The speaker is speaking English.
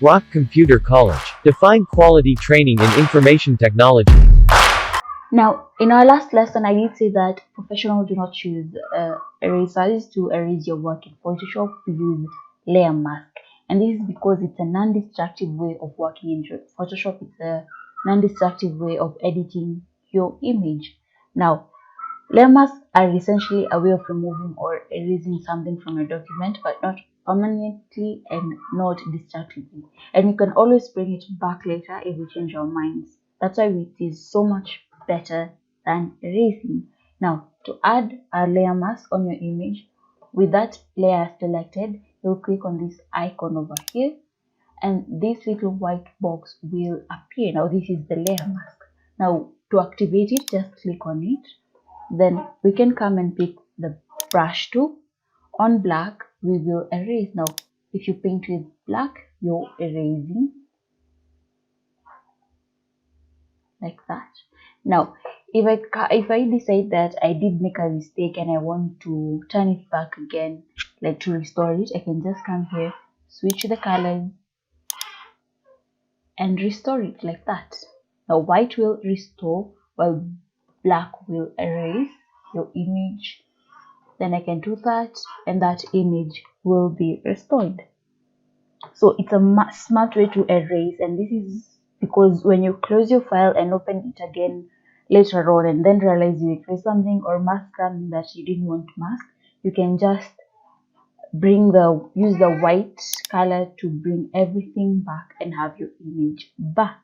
Rock Computer College. Define quality training in information technology. Now, in our last lesson, I did say that professionals do not use erasers to erase your work in Photoshop. We use layer mask, and this is because it's a non-destructive way of working in Photoshop. It's a non-destructive way of editing your image. Now, layer masks are essentially a way of removing or erasing something from a document, but not permanently and not destructively. And you can always bring it back later if you change your minds. That's why it is so much better than erasing. Now, to add a layer mask on your image, with that layer selected, you'll click on this icon over here, and this little white box will appear. Now, this is the layer mask. Now, to activate it, just click on it. Then we can come and pick the brush tool. On black, we will erase. Now, if you paint with black, you're erasing like that. Now, if I decide that I did make a mistake and I want to turn it back again, like to restore it, I can just come here, switch the colors, and restore it like that. Now, white will restore while black will erase your image. Then I can do that, and that image will be restored. So it's a smart way to erase, and this is because when you close your file and open it again later on and then realize you erased something or mask something that you didn't want to mask, you can just use the white color to bring everything back and have your image back.